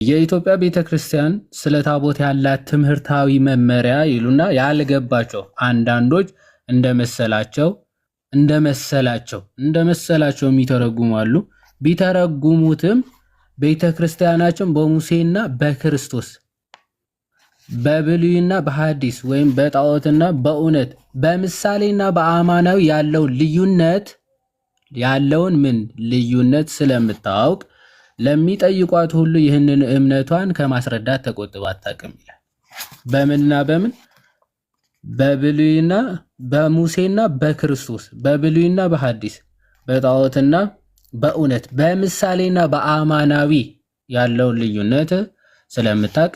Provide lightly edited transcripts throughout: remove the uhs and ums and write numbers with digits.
የኢትዮጵያ ቤተክርስቲያን ስለ ታቦት ያላት ትምህርታዊ መመሪያ ይሉና ያልገባቸው አንዳንዶች እንደመሰላቸው የሚተረጉሙ አሉ። ቢተረጉሙትም ቤተክርስቲያናችን በሙሴና በክርስቶስ በብሉይና በሐዲስ ወይም በጣዖትና በእውነት በምሳሌና በአማናዊ ያለውን ልዩነት ስለምታውቅ ለሚጠይቋት ሁሉ ይህንን እምነቷን ከማስረዳት ተቆጥባ አታውቅም ይላል። በምንና በምን? በብሉይና በሙሴና በክርስቶስ በብሉይና በሐዲስ በጣዖትና በእውነት በምሳሌና በአማናዊ ያለውን ልዩነት ስለምታውቅ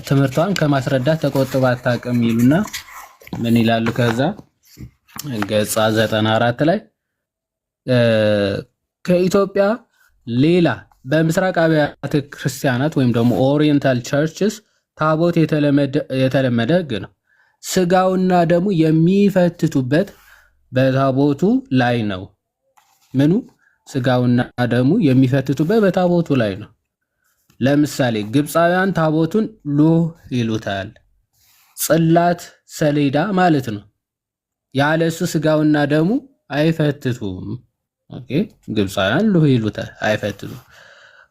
ትምህርቷን ከማስረዳት ተቆጥባ አታውቅም ይሉና ምን ይላሉ? ከዛ ገጽ 94 ላይ ከኢትዮጵያ ሌላ በምስራቅ አብያተ ክርስቲያናት ወይም ደግሞ ኦሪየንታል ቸርችስ ታቦት የተለመደ ሕግ ነው። ስጋውና ደሙ የሚፈትቱበት በታቦቱ ላይ ነው። ምኑ? ስጋውና ደሙ የሚፈትቱበት በታቦቱ ላይ ነው። ለምሳሌ ግብፃውያን ታቦቱን ሉህ ይሉታል። ጽላት ሰሌዳ ማለት ነው። ያለሱ ስጋውና ደሙ አይፈትቱም። ኦኬ፣ ግብፃውያን ሉህ ይሉታል፣ አይፈትቱም።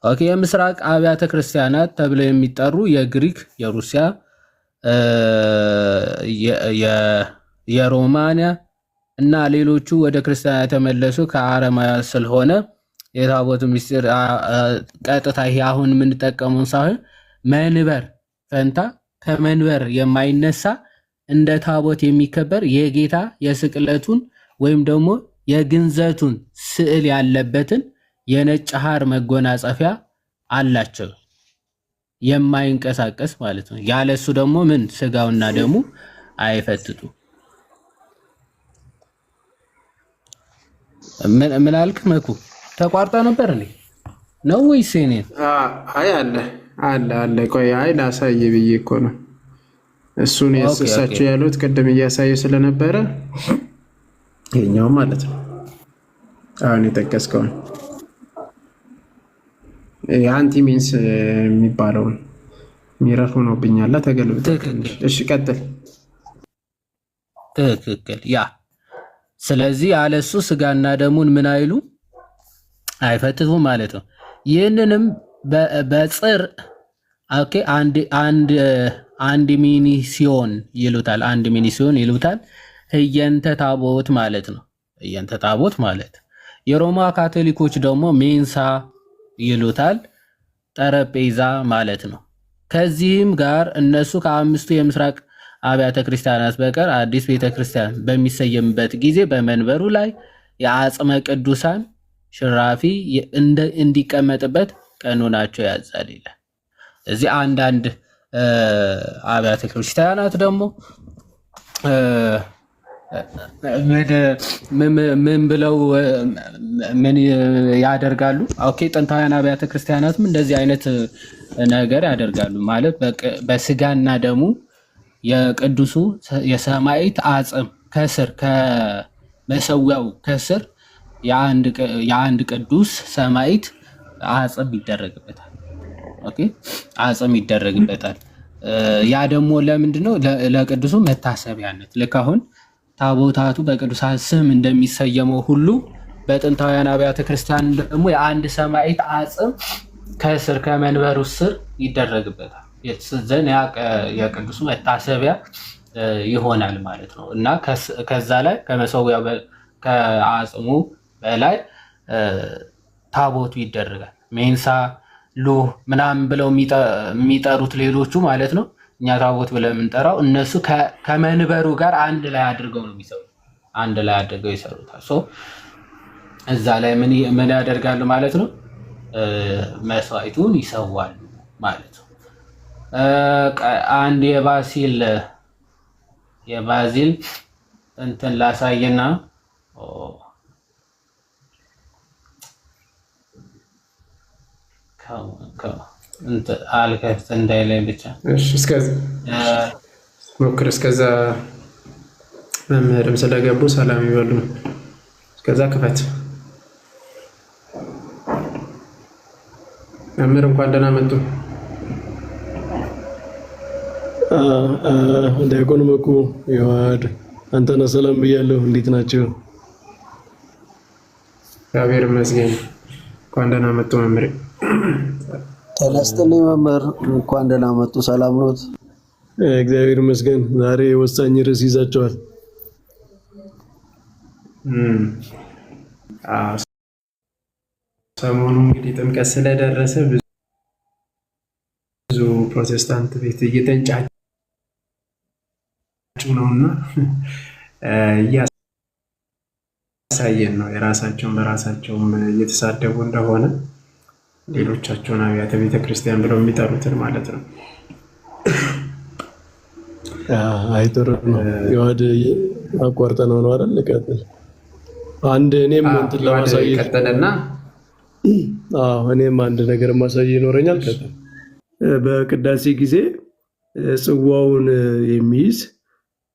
ኦኬ፣ የምስራቅ አብያተ ክርስቲያናት ተብለው የሚጠሩ የግሪክ፣ የሩሲያ፣ የሮማንያ እና ሌሎቹ ወደ ክርስቲያን የተመለሱ ከአረማያ ስለሆነ የታቦቱ ምስጢር ቀጥታ ይሄ አሁን የምንጠቀመውን ሳይሆን መንበር ፈንታ ከመንበር የማይነሳ እንደ ታቦት የሚከበር የጌታ የስቅለቱን ወይም ደግሞ የግንዘቱን ስዕል ያለበትን የነጭ ሐር መጎናጸፊያ አላቸው፣ የማይንቀሳቀስ ማለት ነው። ያለሱ ደግሞ ምን ስጋውና ደሙ አይፈትቱ። ምን አልክ መኩ? ተቋርጣ ነበር እንዴ ነው ወይስ እኔን? አይ አለ። ቆይ አይ ላሳየ ብዬ እኮ ነው። እሱን እሳቸው ያሉት ቅድም እያሳየ ስለነበረ ይሄኛው ማለት ነው። አሁን የጠቀስከውን የአንቲ ሚንስ የሚባለውን ሚረር ሆኖብኛል። ተገልብጦ እሺ፣ ቀጥል። ትክክል። ያ ስለዚህ ያለሱ ስጋና ደሙን ምን አይሉ አይፈትቱም ማለት ነው። ይህንንም በጽር ኦኬ አንድ ሚኒሲዮን ይሉታል። ህየንተ ታቦት ማለት ነው። ህየንተ ታቦት ማለት የሮማ ካቶሊኮች ደግሞ ሜንሳ ይሉታል፣ ጠረጴዛ ማለት ነው። ከዚህም ጋር እነሱ ከአምስቱ የምስራቅ አብያተ ክርስቲያናት በቀር አዲስ ቤተክርስቲያን በሚሰየምበት ጊዜ በመንበሩ ላይ የአጽመ ቅዱሳን ሽራፊ እንዲቀመጥበት ቀኖናቸው ያዛል ይላል። እዚህ አንዳንድ አብያተ ክርስቲያናት ደግሞ ምን ብለው ምን ያደርጋሉ? ኦኬ፣ ጥንታውያን አብያተ ክርስቲያናትም እንደዚህ አይነት ነገር ያደርጋሉ። ማለት በስጋና ደሙ የቅዱሱ የሰማዕት አጽም ከስር ከመሰዊያው ከስር የአንድ ቅዱስ ሰማዕት አጽም ይደረግበታል። ኦኬ፣ አጽም ይደረግበታል። ያ ደግሞ ለምንድነው? ለቅዱሱ መታሰቢያነት። ልክ አሁን ታቦታቱ በቅዱሳን ስም እንደሚሰየመው ሁሉ በጥንታውያን አብያተ ክርስቲያን ደግሞ የአንድ ሰማዕት አጽም ከስር ከመንበሩ ስር ይደረግበታል። ዘን የቅዱሱ መታሰቢያ ይሆናል ማለት ነው። እና ከዛ ላይ ከመሰዊያው ከአጽሙ በላይ ታቦቱ ይደረጋል። ሜንሳ ሉህ ምናምን ብለው የሚጠሩት ሌሎቹ ማለት ነው። እኛ ታቦት ብለን የምንጠራው እነሱ ከመንበሩ ጋር አንድ ላይ አድርገው ነው የሚሰሩት። አንድ ላይ አድርገው ይሰሩታል። እዛ ላይ ምን ያደርጋሉ ማለት ነው? መስዋዕቱን ይሰዋሉ ማለት ነው። አንድ የባዚል እንትን ላሳየና አልከፍት እንዳይለኝ ብቻ። ሞክር። እስከዛ መምህርም ስለገቡ ሰላም ይበሉ። እስከዛ ክፈት። መምህር እንኳን ደህና መጡ። ዲያቆን መኩ ይዋድ አንተነህ ሰላም ብያለሁ። እንዴት ናቸው? እግዚአብሔር ይመስገን። እንኳን ደህና መጡ መምህር። ተነስተልኝ መምህር እንኳን ደህና መጡ። ሰላም ኖት? እግዚአብሔር ይመስገን። ዛሬ ወሳኝ ርዕስ ይዛቸዋል። ሰሞኑ እንግዲህ ጥምቀት ስለደረሰ ብዙ ፕሮቴስታንት ቤት እየተንጫጩ ነውና እያሳየን ነው። የራሳቸውን በራሳቸውም እየተሳደቡ እንደሆነ ሌሎቻቸውን አብያተ ቤተክርስቲያን ብለው የሚጠሩትን ማለት ነው። አይጥሩ ነው ይዋድ አቋርጠ ነው አይደል? ቀጥል። አንድ እኔም እንትን ለማሳየት ቀጠለና እኔም አንድ ነገር ማሳየት ይኖረኛል። ቀጥል። በቅዳሴ ጊዜ ጽዋውን የሚይዝ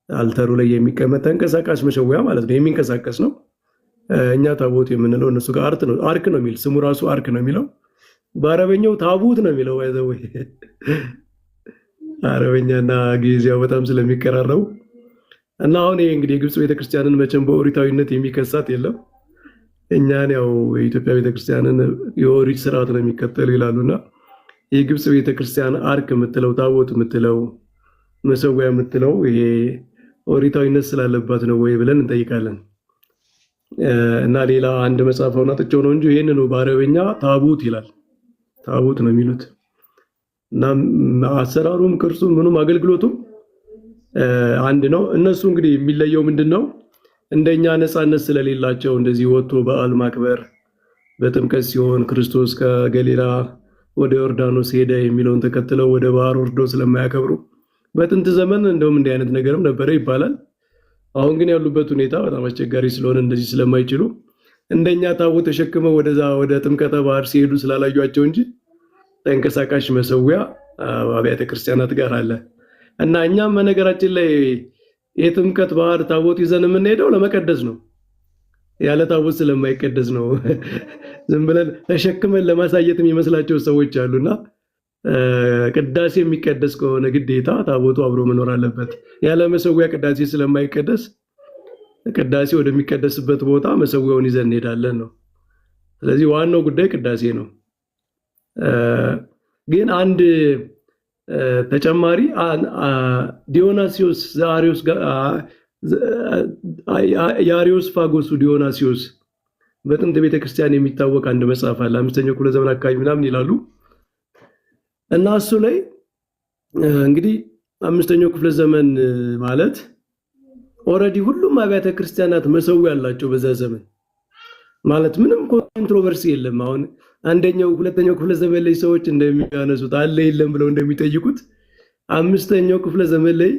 አልተሩ ላይ የሚቀመጥ ተንቀሳቃሽ መሸወያ ማለት ነው። የሚንቀሳቀስ ነው። እኛ ታቦት የምንለው እነሱ ጋር አርክ ነው የሚል ስሙ ራሱ አርክ ነው የሚለው። በአረበኛው ታቦት ነው የሚለው። ወይ አረበኛና ግዕዝያው በጣም ስለሚቀራረቡ እና አሁን ይሄ እንግዲህ የግብጽ ቤተክርስቲያንን መቼም በኦሪታዊነት የሚከሳት የለም። እኛን ያው የኢትዮጵያ ቤተክርስቲያንን የኦሪት ስርዓት ነው የሚከተሉ ይላሉና የግብጽ ቤተክርስቲያን አርክ የምትለው ታቦት የምትለው መሰዊያ የምትለው ይሄ ኦሪታዊነት ስላለባት ነው ወይ ብለን እንጠይቃለን። እና ሌላ አንድ መጽሐፍ አውጥቼው ነው እንጂ ይሄን ነው በአረበኛ ታቦት ይላል። ታቦት ነው የሚሉት እና አሰራሩም ቅርጹም ምኑም አገልግሎቱም አንድ ነው። እነሱ እንግዲህ የሚለየው ምንድነው? እንደኛ ነፃነት ስለሌላቸው እንደዚህ ወጥቶ በዓል ማክበር በጥምቀት ሲሆን ክርስቶስ ከገሊላ ወደ ዮርዳኖስ ሄደ የሚለውን ተከትለው ወደ ባህር ወርዶ ስለማያከብሩ በጥንት ዘመን እንደውም እንዲህ አይነት ነገርም ነበረ ይባላል። አሁን ግን ያሉበት ሁኔታ በጣም አስቸጋሪ ስለሆነ እንደዚህ ስለማይችሉ እንደኛ ታቦት ተሸክመው ወደ ጥምቀተ ባህር ሲሄዱ ስላላዩአቸው እንጂ ተንቀሳቃሽ መሰዊያ አብያተ ክርስቲያናት ጋር አለ እና እኛም በነገራችን ላይ የጥምቀት ባህር ታቦት ይዘን የምንሄደው ለመቀደስ ነው። ያለ ታቦት ስለማይቀደስ ነው። ዝም ብለን ተሸክመን ለማሳየት የሚመስላቸው ሰዎች አሉና ቅዳሴ የሚቀደስ ከሆነ ግዴታ ታቦቱ አብሮ መኖር አለበት። ያለ መሰዊያ ቅዳሴ ስለማይቀደስ ቅዳሴ ወደሚቀደስበት ቦታ መሰዊያውን ይዘን እንሄዳለን ነው። ስለዚህ ዋናው ጉዳይ ቅዳሴ ነው። ግን አንድ ተጨማሪ ዲዮናሲዮስ የአሪዮስ ፋጎሱ ዲዮናሲዮስ በጥንት ቤተክርስቲያን የሚታወቅ አንድ መጽሐፍ አለ። 5ኛው ክፍለ ዘመን አካባቢ ምናምን ይላሉ እና እሱ ላይ እንግዲህ 5ኛው ክፍለ ዘመን ማለት ኦሬዲ ሁሉም አብያተ ክርስቲያናት መሰዊያ ያላቸው በዛ ዘመን ማለት ምንም ኮንትሮቨርሲ የለም። አሁን አንደኛው ሁለተኛው ክፍለ ዘመን ላይ ሰዎች እንደሚያነሱት አለ የለም ብለው እንደሚጠይቁት 5ኛው ክፍለ ዘመን ላይ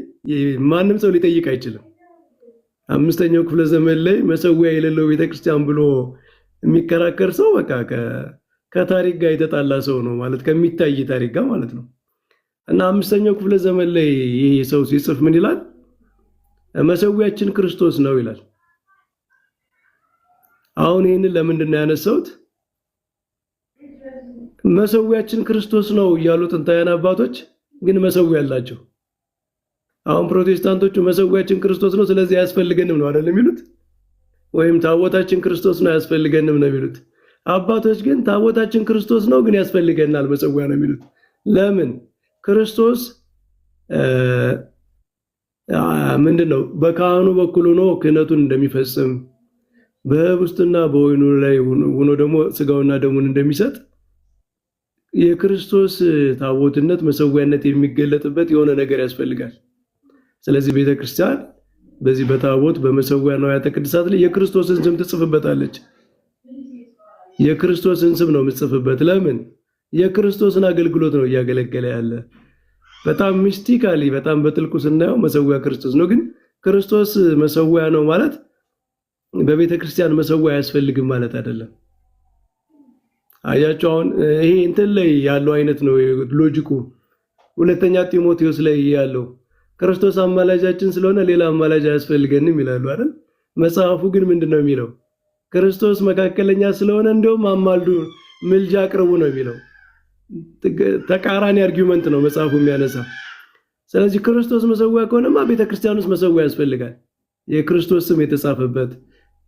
ማንም ሰው ሊጠይቅ አይችልም። 5ኛው ክፍለ ዘመን ላይ መሰዊያ የሌለው ቤተክርስቲያን ብሎ የሚከራከር ሰው በቃ ከታሪክ ጋር የተጣላ ሰው ነው ማለት ከሚታይ ታሪክ ጋር ማለት ነው። እና 5ኛው ክፍለ ዘመን ላይ ይሄ ሰው ሲጽፍ ምን ይላል? መሰዊያችን ክርስቶስ ነው ይላል። አሁን ይሄንን ለምንድን ነው ያነሳሁት? መሰዊያችን ክርስቶስ ነው ያሉት ጥንታውያን አባቶች ግን መሰዊያ አላቸው። አሁን ፕሮቴስታንቶቹ መሰዊያችን ክርስቶስ ነው ስለዚህ አያስፈልገንም ነው አይደል የሚሉት? ወይም ታቦታችን ክርስቶስ ነው አያስፈልገንም ነው የሚሉት። አባቶች ግን ታቦታችን ክርስቶስ ነው ግን ያስፈልገናል መሰዊያ ነው የሚሉት። ለምን? ክርስቶስ ምንድነው በካህኑ በኩል ሆኖ ክህነቱን እንደሚፈጽም በህብስትና በወይኑ ላይ ሆኖ ደግሞ ስጋውና ደሙን እንደሚሰጥ የክርስቶስ ታቦትነት መሰዊያነት የሚገለጥበት የሆነ ነገር ያስፈልጋል። ስለዚህ ቤተክርስቲያን በዚህ በታቦት በመሰዊያ ንዋያተ ቅድሳት ላይ የክርስቶስን ስም ትጽፍበታለች። የክርስቶስን ስም ነው የምትጽፍበት። ለምን? የክርስቶስን አገልግሎት ነው እያገለገለ ያለ። በጣም ሚስቲካሊ በጣም በጥልቁ ስናየው መሰዊያ ክርስቶስ ነው። ግን ክርስቶስ መሰዊያ ነው ማለት በቤተክርስቲያን መሰዊያ አያስፈልግም ማለት አይደለም። አያችሁ አሁን ይሄ እንትን ላይ ያለው አይነት ነው ሎጂኩ። ሁለተኛ ጢሞቴዎስ ላይ ያለው ክርስቶስ አማላጃችን ስለሆነ ሌላ አማላጅ አያስፈልገንም ይላሉ አይደል? መጽሐፉ ግን ምንድነው የሚለው? ክርስቶስ መካከለኛ ስለሆነ እንደውም አማልዱ ምልጃ አቅርቡ ነው የሚለው። ተቃራኒ አርጊውመንት ነው መጽሐፉ የሚያነሳ። ስለዚህ ክርስቶስ መሰዊያ ከሆነማ ቤተክርስቲያን ውስጥ መሰዊያ ያስፈልጋል። የክርስቶስ ስም የተጻፈበት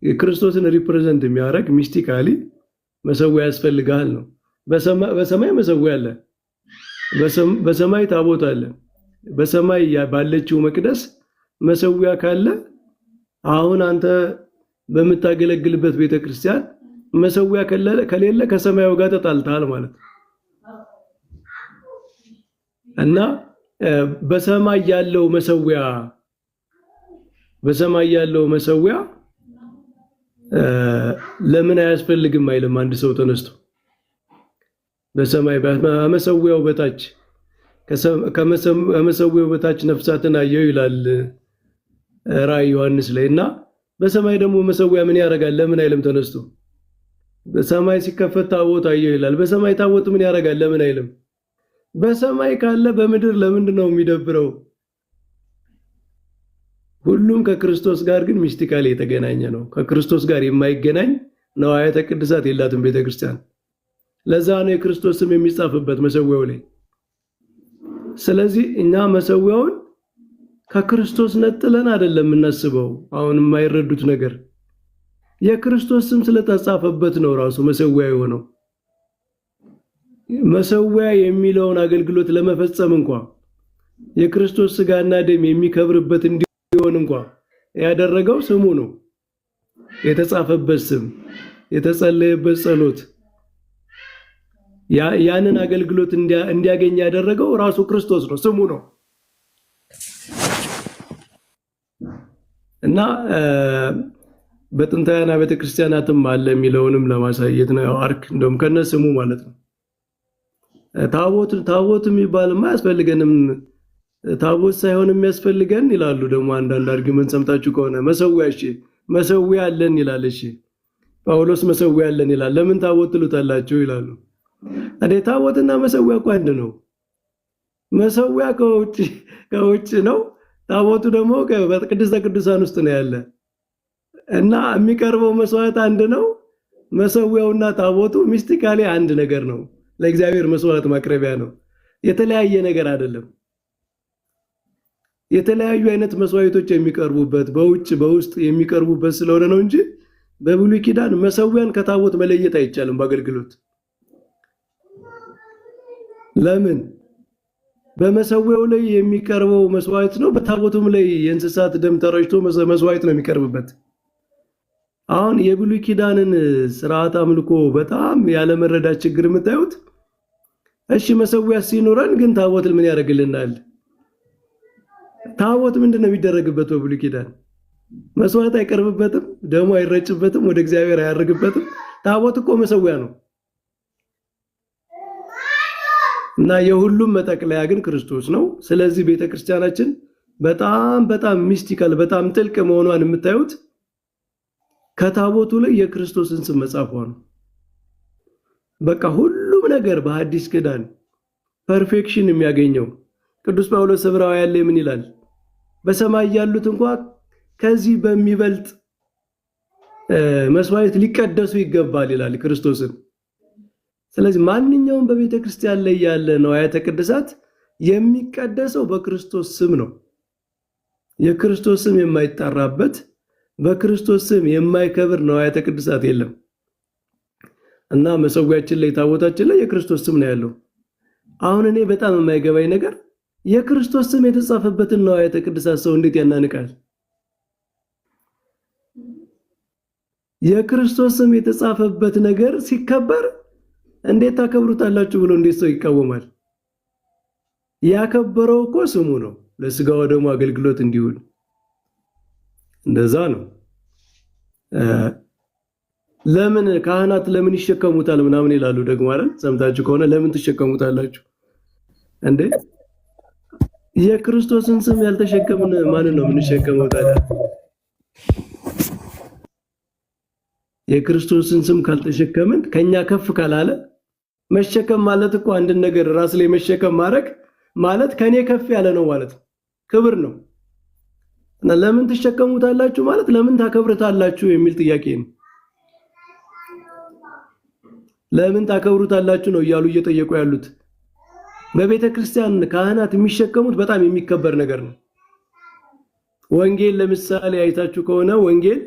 የክርስቶስን ሪፕሬዘንት የሚያደርግ ሚስቲካሊ መሰዊያ ያስፈልጋል ነው። በሰማይ መሰዊያ አለ፣ በሰማይ ታቦት አለ። በሰማይ ባለችው መቅደስ መሰዊያ ካለ አሁን አንተ በምታገለግልበት ቤተክርስቲያን መሰዊያ ከሌለ ከሰማዩ ጋር ተጣልተሃል ማለት ነው። እና በሰማይ ያለው መሰዊያ ለምን አያስፈልግም አይልም አንድ ሰው ተነስቶ። በሰማይ በመሰዊያው በታች ከመሰዊያው በታች ነፍሳትን አየሁ ይላል ራዕይ ዮሐንስ ላይ። እና በሰማይ ደግሞ መሰዊያ ምን ያደርጋል ለምን አይልም ተነስቶ። በሰማይ ሲከፈት ታቦት አየሁ ይላል። በሰማይ ታቦት ምን ያደርጋል ለምን አይልም። በሰማይ ካለ በምድር ለምንድን ነው የሚደብረው? ሁሉም ከክርስቶስ ጋር ግን ሚስቲካሊ የተገናኘ ነው። ከክርስቶስ ጋር የማይገናኝ ንዋያተ ቅድሳት የላትም ቤተክርስቲያን። ለዛ ነው የክርስቶስ ስም የሚጻፍበት መሰዊያው ላይ። ስለዚህ እኛ መሰዊያውን ከክርስቶስ ነጥለን አይደለም የምናስበው። አሁን የማይረዱት ነገር የክርስቶስ ስም ስለተጻፈበት ነው ራሱ መሰዊያ የሆነው። መሰዊያ የሚለውን አገልግሎት ለመፈጸም እንኳን የክርስቶስ ስጋና ደም የሚከብርበት እንዲሆን እንኳን ያደረገው ስሙ ነው። የተጻፈበት ስም፣ የተጸለየበት ጸሎት፣ ያንን አገልግሎት እንዲያገኝ ያደረገው ራሱ ክርስቶስ ነው፣ ስሙ ነው። እና በጥንታውያን ቤተክርስቲያናትም አለ የሚለውንም ለማሳየት ነው። አርክ እንደውም ከነ ስሙ ማለት ነው። ታቦት የሚባልማ አያስፈልገንም፣ ታቦት ሳይሆን የሚያስፈልገን ይላሉ። ደግሞ አንዳንድ አርጊመንት ሰምታችሁ ከሆነ መሰዊያ አለን ይላል። እሺ ጳውሎስ መሰዊያ አለን ይላል። ለምን ታቦት ትሉታላችሁ ይላሉ። ታቦትና መሰዊያ እኮ አንድ ነው። መሰዊያ ከውጭ ነው፣ ታቦቱ ደግሞ በቅድስተ ቅዱሳን ውስጥ ነው ያለ እና የሚቀርበው መስዋዕት አንድ ነው። መሰዊያውና ታቦቱ ሚስቲካሊ አንድ ነገር ነው። ለእግዚአብሔር መስዋዕት ማቅረቢያ ነው። የተለያየ ነገር አይደለም። የተለያዩ አይነት መስዋዕቶች የሚቀርቡበት በውስጥ የሚቀርቡበት ስለሆነ ነው እንጂ በብሉይ ኪዳን መሰዊያን ከታቦት መለየት አይቻልም በአገልግሎት። ለምን? በመሰዊያው ላይ የሚቀርበው መስዋዕት ነው፣ በታቦቱም ላይ የእንስሳት ደም ተረጭቶ መስዋዕት ነው የሚቀርብበት። አሁን የብሉይ ኪዳንን ስርዓት አምልኮ በጣም ያለ መረዳት ችግር የምታዩት። እሺ መሰዊያ ሲኖረን ግን ታቦት ምን ያደርግልናል? ታቦት ምንድነው የሚደረግበት? በብሉይ ኪዳን መስዋዕት አይቀርብበትም፣ ደሙ አይረጭበትም፣ ወደ እግዚአብሔር አያርግበትም። ታቦት እኮ መሰዊያ ነው። እና የሁሉም መጠቅለያ ግን ክርስቶስ ነው። ስለዚህ ቤተክርስቲያናችን በጣም ሚስቲካል በጣም ጥልቅ መሆኗን የምታዩት ከታቦቱ ላይ የክርስቶስን ስም መጻፏ ነው። በቃ ሁሉም ነገር በሐዲስ ኪዳን ፐርፌክሽን የሚያገኘው ቅዱስ ጳውሎስ ዕብራውያን ላይ ምን ይላል? በሰማይ ያሉት እንኳን ከዚህ በሚበልጥ መስዋዕት ሊቀደሱ ይገባል ይላል ክርስቶስን። ስለዚህ ማንኛውም በቤተ ክርስቲያን ላይ ያለ ንዋያተ ቅድሳት የሚቀደሰው በክርስቶስ ስም ነው። የክርስቶስ ስም የማይጠራበት በክርስቶስ ስም የማይከብር ንዋያተ ቅድሳት የለም። እና መሰዊያችን ላይ ታቦታችን ላይ የክርስቶስ ስም ነው ያለው። አሁን እኔ በጣም የማይገባኝ ነገር የክርስቶስ ስም የተጻፈበትን ንዋያተ ቅድሳት ሰው እንዴት ያናንቃል? የክርስቶስ ስም የተጻፈበት ነገር ሲከበር እንዴት ታከብሩታላችሁ ብሎ እንዴት ሰው ይቃወማል? ያከበረው እኮ ስሙ ነው፣ ለስጋው ደግሞ አገልግሎት እንዲውል። እንደዛ ነው። ለምን ካህናት ለምን ይሸከሙታል ምናምን ይላሉ ደግሞ አይደል? ሰምታችሁ ከሆነ ለምን ትሸከሙታላችሁ እንዴ? የክርስቶስን ስም ያልተሸከምን ማን ነው የምንሸከመው ታዲያ? የክርስቶስን ስም ካልተሸከምን ከኛ ከፍ ካላለ መሸከም ማለት እኮ አንድ ነገር ራስ ላይ መሸከም ማድረግ ማለት ከኔ ከፍ ያለ ነው ማለት ነው፣ ክብር ነው። እና ለምን ትሸከሙታላችሁ ማለት ለምን ታከብሩታላችሁ የሚል ጥያቄ ነው። ለምን ታከብሩታላችሁ ነው እያሉ እየጠየቁ ያሉት። በቤተ ክርስቲያን ካህናት የሚሸከሙት በጣም የሚከበር ነገር ነው። ወንጌል ለምሳሌ አይታችሁ ከሆነ ወንጌል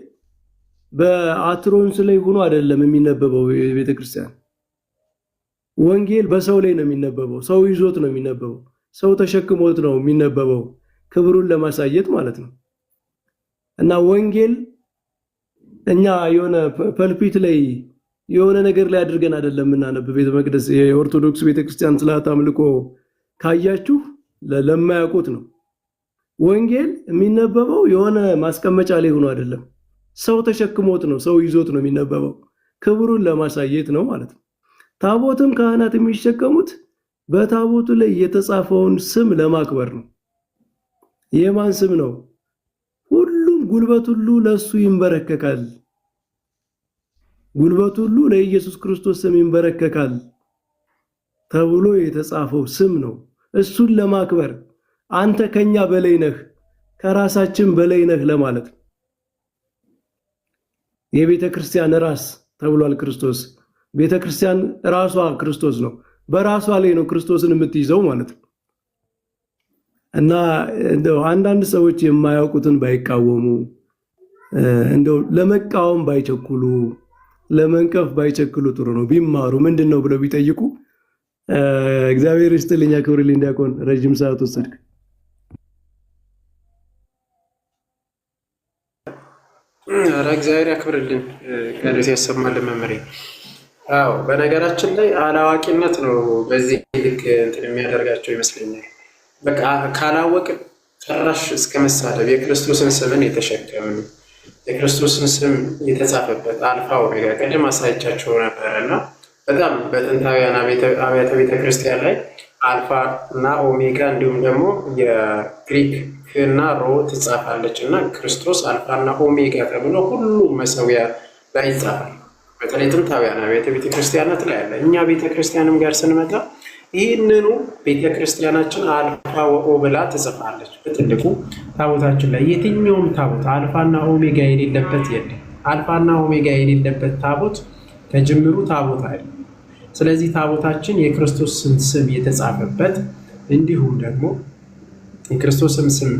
በአትሮንስ ላይ ሆኖ አይደለም የሚነበበው። የቤተ ክርስቲያን ወንጌል በሰው ላይ ነው የሚነበበው። ሰው ይዞት ነው የሚነበበው። ሰው ተሸክሞት ነው የሚነበበው፣ ክብሩን ለማሳየት ማለት ነው። እና ወንጌል እኛ የሆነ ፐልፒት ላይ የሆነ ነገር ላይ አድርገን አይደለም የምናነብ። ቤተ መቅደስ የኦርቶዶክስ ቤተክርስቲያን ስርዓት አምልኮ ካያችሁ ለማያውቁት ነው። ወንጌል የሚነበበው የሆነ ማስቀመጫ ላይ ሆኖ አይደለም፣ ሰው ተሸክሞት ነው፣ ሰው ይዞት ነው የሚነበበው፣ ክብሩን ለማሳየት ነው ማለት ነው። ታቦትም ካህናት የሚሸከሙት በታቦቱ ላይ የተጻፈውን ስም ለማክበር ነው። የማን ስም ነው? ሁሉም ጉልበት ሁሉ ለሱ ይንበረከካል። ጉልበት ሁሉ ለኢየሱስ ክርስቶስ ስም ይንበረከካል ተብሎ የተጻፈው ስም ነው። እሱን ለማክበር አንተ ከኛ በላይ ነህ፣ ከራሳችን በላይ ነህ ለማለት ነው። የቤተ ክርስቲያን ራስ ተብሏል ክርስቶስ። ቤተ ክርስቲያን ራሷ ክርስቶስ ነው። በራሷ ላይ ነው ክርስቶስን የምትይዘው ማለት ነው። እና እንደው አንዳንድ ሰዎች የማያውቁትን ባይቃወሙ፣ እንደው ለመቃወም ባይቸኩሉ፣ ለመንቀፍ ባይቸኩሉ ጥሩ ነው። ቢማሩ ምንድነው ብለው ቢጠይቁ እግዚአብሔር ይስጥልኝ። አክብርልኝ ዲያቆን፣ ረጅም ሰዓት ወሰድክ። ኧረ እግዚአብሔር ያክብርልን፣ ቀደስ ያሰማልን መምህሬ። አዎ በነገራችን ላይ አላዋቂነት ነው በዚህ ልክ እንትን የሚያደርጋቸው ይመስለኛል። በቃ ካላወቅን ጭራሽ እስከ መሳደብ የክርስቶስን ስምን የተሸከምን የክርስቶስን ስም የተጻፈበት አልፋ ኦሜጋ ቀደም አሳይቻቸው ነበረ እና በጣም በጥንታውያን አብያተ ቤተክርስቲያን ላይ አልፋ እና ኦሜጋ እንዲሁም ደግሞ የግሪክ እና ሮ ትጻፋለች እና ክርስቶስ አልፋ እና ኦሜጋ ተብሎ ሁሉም መሰዊያ ላይ ይጻፋል። በተለይ ጥንታውያን አብያተ ቤተክርስቲያናት ላይ ያለ እኛ ቤተክርስቲያንም ጋር ስንመጣ ይህንኑ ቤተክርስቲያናችን አልፋ ወኦ ብላ ትጽፋለች። በትልቁ ታቦታችን ላይ የትኛውም ታቦት አልፋና ኦሜጋ የሌለበት የለም። አልፋና ኦሜጋ የሌለበት ታቦት ከጅምሩ ታቦት አይደለም። ስለዚህ ታቦታችን የክርስቶስን ስም የተጻፈበት እንዲሁም ደግሞ የክርስቶስን ስም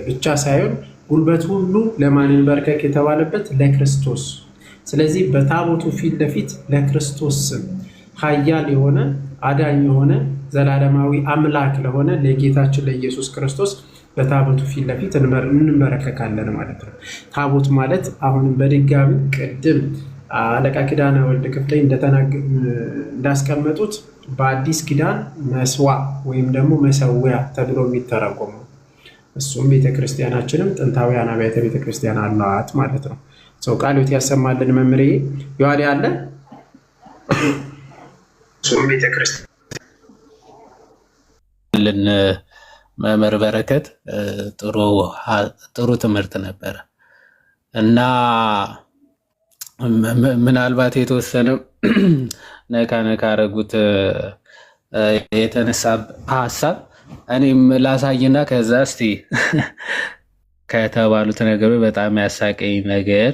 ብቻ ሳይሆን ጉልበት ሁሉ ለማን ይንበርከክ የተባለበት ለክርስቶስ። ስለዚህ በታቦቱ ፊት ለፊት ለክርስቶስ ስም ኃያል የሆነ አዳኝ የሆነ ዘላለማዊ አምላክ ለሆነ ለጌታችን ለኢየሱስ ክርስቶስ በታቦቱ ፊት ለፊት እንመረከካለን ማለት ነው። ታቦት ማለት አሁንም በድጋሚ ቅድም አለቃ ኪዳነ ወልድ ክፍሌ እንዳስቀመጡት በአዲስ ኪዳን መስዋ ወይም ደግሞ መሰዊያ ተብሎ የሚተረጎመው እሱም ቤተክርስቲያናችንም ጥንታውያን አብያተ ቤተክርስቲያን አሏት ማለት ነው። ሰው ቃልዎት ያሰማልን መምህሬ ዮሐዴ አለ እሱም ቤተክርስቲያን መምህር በረከት ጥሩ ትምህርት ነበረ እና ምናልባት የተወሰነ ነካ አረጉት የተነሳ ሀሳብ እኔም ላሳይና ከዛ እስቲ ከተባሉት ነገሮች በጣም ያሳቀኝ ነገር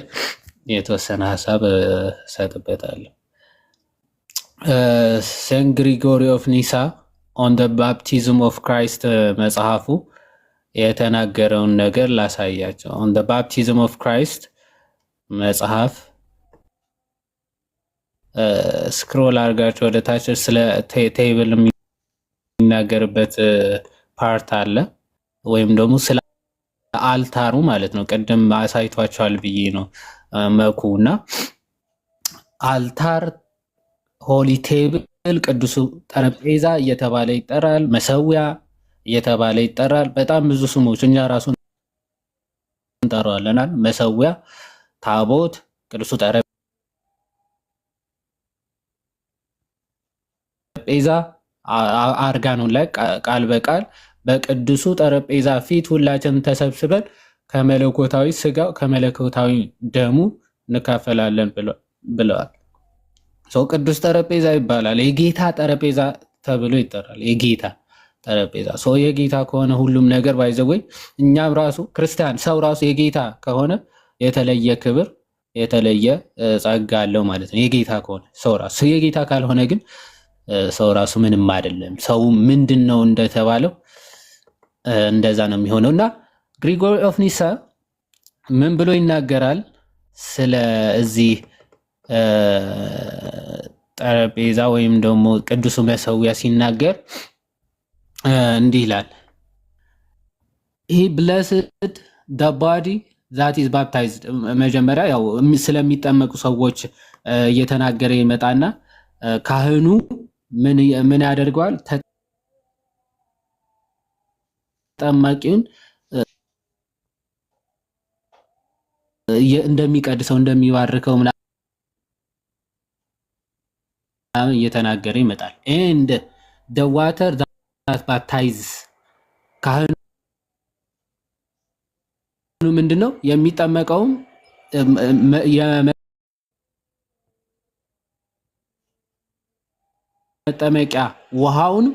የተወሰነ ሀሳብ ሰጥበታለሁ። ሴንት ግሪጎሪ ኦፍ ኒሳ ኦን ደ ባፕቲዝም ኦፍ ክራይስት መጽሐፉ የተናገረውን ነገር ላሳያቸው። ኦን ደ ባፕቲዝም ኦፍ ክራይስት መጽሐፍ ስክሮል አድርጋችሁ ወደ ታች ስለ ቴብል የሚናገርበት ፓርት አለ፣ ወይም ደግሞ ስለ አልታሩ ማለት ነው። ቅድም አሳይቷቸዋል ብዬ ነው መኩ እና አልታር፣ ሆሊ ቴብል፣ ቅዱሱ ጠረጴዛ እየተባለ ይጠራል፣ መሰዊያ እየተባለ ይጠራል። በጣም ብዙ ስሞች እኛ ራሱ እንጠራዋለናል። መሰዊያ፣ ታቦት፣ ቅዱሱ ጠረጴዛ፣ አርጋኖን ላይ ቃል በቃል በቅዱሱ ጠረጴዛ ፊት ሁላችንም ተሰብስበን ከመለኮታዊ ስጋው ከመለኮታዊ ደሙ እንካፈላለን ብለዋል። ሰው ቅዱስ ጠረጴዛ ይባላል። የጌታ ጠረጴዛ ተብሎ ይጠራል። የጌታ ጠረጴዛ ሰው የጌታ ከሆነ ሁሉም ነገር ባይዘወይ እኛም ራሱ ክርስቲያን ሰው ራሱ የጌታ ከሆነ የተለየ ክብር የተለየ ጸጋ አለው ማለት ነው። የጌታ ከሆነ ሰው ራሱ የጌታ ካልሆነ ግን ሰው ራሱ ምንም አይደለም። ሰው ምንድነው እንደተባለው እንደዛ ነው የሚሆነው። እና ግሪጎሪ ኦፍ ኒሳ ምን ብሎ ይናገራል ስለዚህ ጠረጴዛ ወይም ደግሞ ቅዱሱ መሰዊያ ሲናገር እንዲህ ይላል he blessed the body that is baptized። መጀመሪያ ያው ስለሚጠመቁ ሰዎች እየተናገረ ይመጣና ካህኑ ምን ያደርገዋል? ተጠማቂውን እንደሚቀድሰው እንደሚባርከው ምናምን እየተናገረ ይመጣል። and the water that baptizes ካህኑ ምንድነው የሚጠመቀውም የመጠመቂያ ውሃውን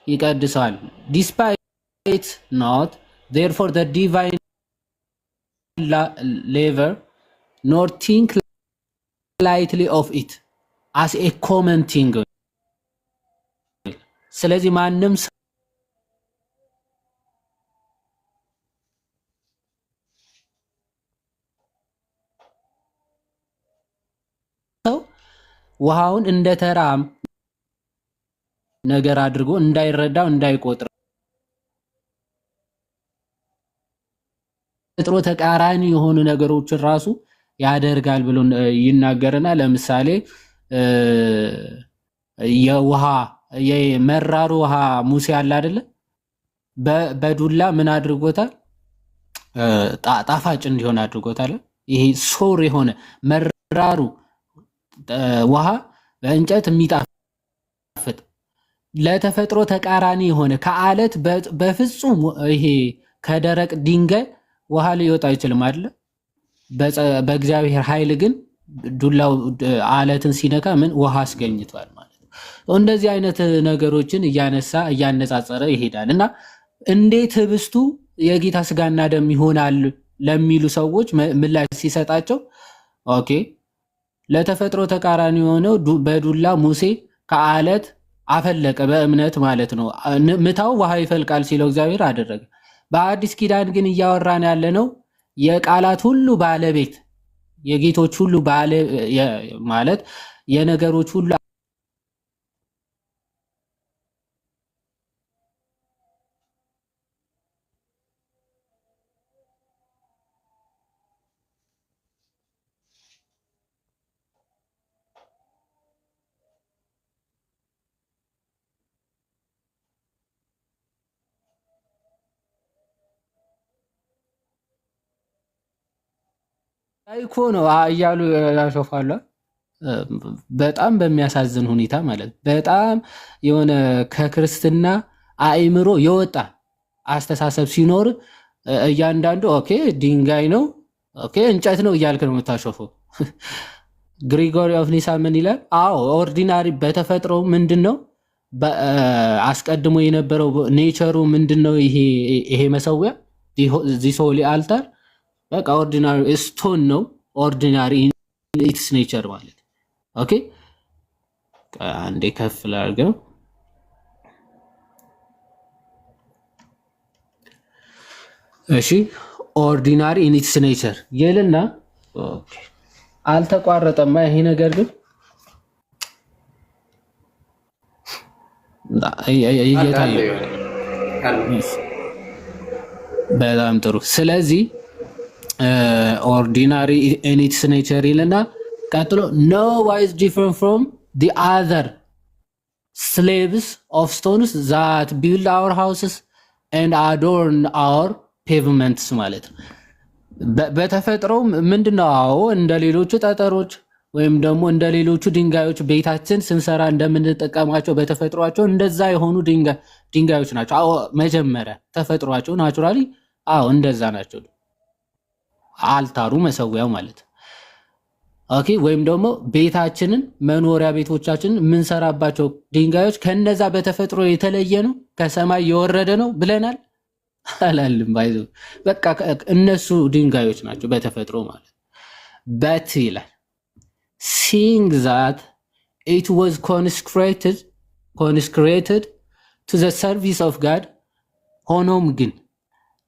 ይቀድሰዋል። despite not therefore the divine labor nor think lightly of it as a common thing። ስለዚህ ማንም ሰው ውሃውን እንደ ተራም ነገር አድርጎ እንዳይረዳው እንዳይቆጥር ጥሩ ተቃራኒ የሆኑ ነገሮችን ራሱ ያደርጋል ብሎ ይናገርና ለምሳሌ የውሃ የመራሩ ውሃ ሙሴ አለ አይደለ በዱላ ምን አድርጎታል? ጣፋጭ እንዲሆን አድርጎታል። ይሄ ሶር የሆነ መራሩ ውሃ በእንጨት የሚጣፍጥ ለተፈጥሮ ተቃራኒ የሆነ ከአለት በፍጹም ይሄ ከደረቅ ድንጋይ ውሃ ሊወጣ አይችልም አይደለ? በእግዚአብሔር ኃይል ግን ዱላው አለትን ሲነካ ምን ውሃ አስገኝቷል ማለት ነው። እንደዚህ አይነት ነገሮችን እያነሳ እያነጻጸረ ይሄዳል እና እንዴት ህብስቱ የጌታ ስጋና ደም ይሆናል ለሚሉ ሰዎች ምላሽ ሲሰጣቸው ኦኬ ለተፈጥሮ ተቃራኒ የሆነው በዱላ ሙሴ ከአለት አፈለቀ በእምነት ማለት ነው። ምታው ውሃ ይፈልቃል ሲለው እግዚአብሔር አደረገ። በአዲስ ኪዳን ግን እያወራን ያለ ነው የቃላት ሁሉ ባለቤት የጌቶች ሁሉ ማለት የነገሮች ሁሉ አይኮ ነው እያሉ ያሾፋሉ። በጣም በሚያሳዝን ሁኔታ ማለት በጣም የሆነ ከክርስትና አእምሮ የወጣ አስተሳሰብ ሲኖር እያንዳንዱ ኦኬ ድንጋይ ነው ኦኬ እንጨት ነው እያልክ ነው የምታሾፈው። ግሪጎሪ ኦፍ ኒሳ ምን ይላል? አዎ ኦርዲናሪ በተፈጥሮ ምንድነው አስቀድሞ የነበረው ኔቸሩ ምንድነው? ይሄ መሰዊያ ዚስ ሆሊ አልታር በቃ ኦርዲናሪ ስቶን ነው። ኦርዲናሪ ኢትስ ኔቸር ማለት ኦኬ። አንዴ ከፍ ላድርገው። እሺ ኦርዲናሪ ኢትስ ኔቸር ይልና ኦኬ አልተቋረጠማ ይሄ ነገር ግን እየታየ በጣም ጥሩ። ስለዚህ ኦርዲናሪ ኢን ኢትስ ኔቸር ይልና ቀጥሎ ኖ ዋይዝ ዲፈረንት ፍሮም ዲ አዘር ስሌቭስ ኦፍ ስቶንስ ዛት ቢልድ አወር ሃውስስ ኤንድ አዶርን አወር ፔቭመንትስ ማለት ነው። በተፈጥሮ ምንድነው? አዎ እንደ ሌሎቹ ጠጠሮች ወይም ደግሞ እንደ ሌሎቹ ድንጋዮች ቤታችን ስንሰራ እንደምንጠቀማቸው በተፈጥሯቸው እንደዛ የሆኑ ድንጋዮች ናቸው። አዎ መጀመሪያ ተፈጥሯቸው ናቹራሊ አዎ እንደዛ ናቸው። አልታሩ መሰዊያው ማለት ኦኬ። ወይም ደግሞ ቤታችንን መኖሪያ ቤቶቻችንን የምንሰራባቸው ድንጋዮች ከነዛ በተፈጥሮ የተለየ ነው ከሰማይ የወረደ ነው ብለናል አላልም። ባይዘው በቃ እነሱ ድንጋዮች ናቸው በተፈጥሮ ማለት but ይላል seeing that it was consecrated to the service of God ሆኖም ግን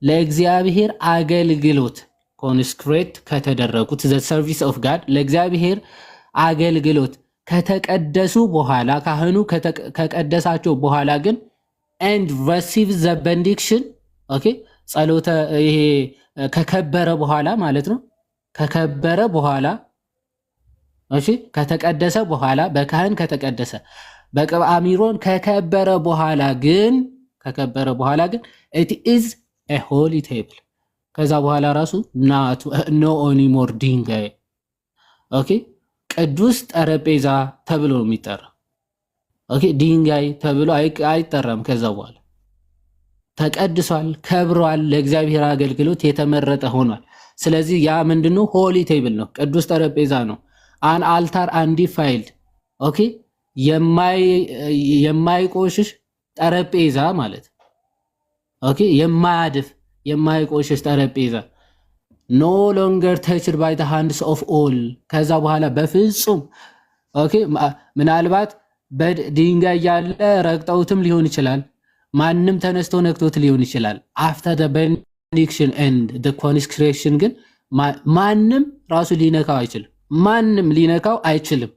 ለእግዚአብሔር አገልግሎት ኮንስክሬት ከተደረጉት the service of God ለእግዚአብሔር አገልግሎት ከተቀደሱ በኋላ ካህኑ ከቀደሳቸው በኋላ ግን and receive the benediction ኦኬ ጸሎተ ይሄ ከከበረ በኋላ ማለት ነው ከከበረ በኋላ እሺ ከተቀደሰ በኋላ በካህን ከተቀደሰ በቅብአ ሜሮን ከከበረ በኋላ ግን it is a holy table ከዛ በኋላ ራሱ no anymore ድንጋይ ኦኬ ቅዱስ ጠረጴዛ ተብሎ የሚጠራው ኦኬ ድንጋይ ተብሎ አይጠራም ከዛ በኋላ ተቀድሷል ከብሯል ለእግዚአብሔር አገልግሎት የተመረጠ ሆኗል ስለዚህ ያ ምንድነው ሆሊ ቴብል ነው ቅዱስ ጠረጴዛ ነው an altar undefiled ኦኬ የማይቆሽሽ ጠረጴዛ ማለት ኦኬ የማይቆሽሽ ጠረጴዛ no longer touched by the hands of all ከዛ በኋላ በፍጹም ኦኬ ምናልባት በድንጋይ ያለ ረግጠውትም ሊሆን ይችላል ማንንም ተነስቶ ነክቶት ሊሆን ይችላል after the benediction and the consecration ግን ማንንም ራሱ ሊነካው አይችልም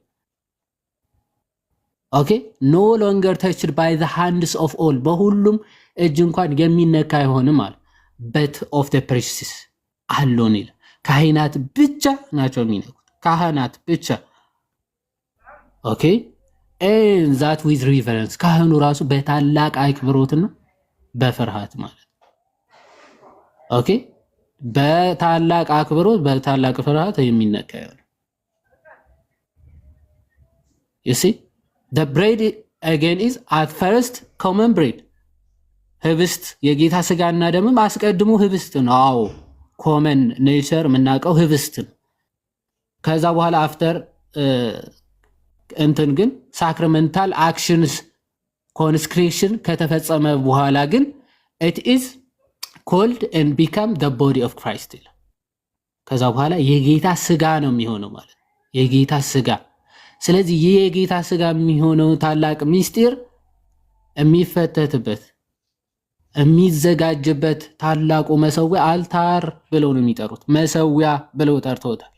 ኦኬ no longer touched by the hands of all በሁሉም እጅ እንኳን የሚነካ አይሆንም ማለት but of the priests alone ይላል ካህናት ብቻ ናቸው የሚነኩት ካህናት ብቻ ኦኬ and that with reverence ካህኑ ራሱ በታላቅ አክብሮትና በፍርሃት ማለት ኦኬ በታላቅ አክብሮት በታላቅ ፍርሃት የሚነካ ይሆናል you see the bread again is at first common bread ህብስት የጌታ ስጋና ደምም አስቀድሞ ህብስት ነው አዎ ኮመን ኔቸር ምናቀው ህብስት ነው ከዛ በኋላ አፍተር እንትን ግን ሳክራሜንታል አክሽንስ ኮንስክሬሽን ከተፈጸመ በኋላ ግን it is called and become the body of Christ ይላል ከዛ በኋላ የጌታ ስጋ ነው የሚሆነው ማለት የጌታ ስጋ ስለዚህ የጌታ ስጋ የሚሆነው ታላቅ ሚስጥር የሚፈተትበት የሚዘጋጅበት ታላቁ መሰዊያ አልታር ብለው ነው የሚጠሩት መሰዊያ ብለው ጠርተውታል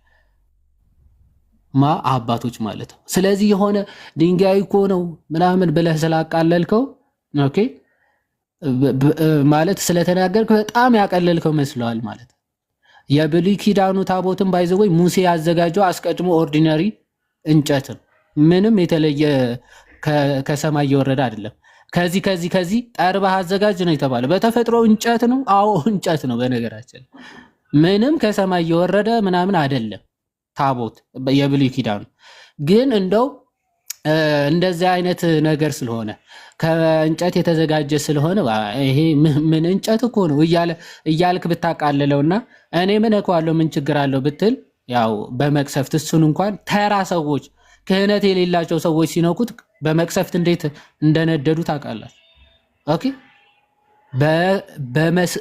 አባቶች ማለት ነው ስለዚህ የሆነ ድንጋይ እኮ ነው ምናምን ብለህ ስላቃለልከው ኦኬ ማለት ስለተናገርክ በጣም ያቀለልከው መስሏል ማለት የብሉይ ኪዳኑ ታቦትን ባይዘው ሙሴ ያዘጋጀው አስቀድሞ ኦርዲናሪ እንጨት ምንም የተለየ ከሰማይ የወረደ አይደለም ከዚህ ጠርባ አዘጋጅ ነው የተባለ በተፈጥሮ እንጨት ነው አዎ እንጨት ነው በነገራችን ምንም ከሰማይ የወረደ ምናምን አይደለም ታቦት የብሉይ ኪዳኑ ግን እንደው እንደዚህ አይነት ነገር ስለሆነ ከእንጨት የተዘጋጀ ስለሆነ ይሄ ምን እንጨት እኮ ነው እያልክ ብታቃለለውና እኔ ምን እኮአለው ምን ችግር አለው ብትል ያው በመቅሰፍት እሱን እንኳን ተራ ሰዎች ክህነት የሌላቸው ሰዎች ሲነኩት በመቅሰፍት እንዴት እንደነደዱ ታውቃላችሁ ኦኬ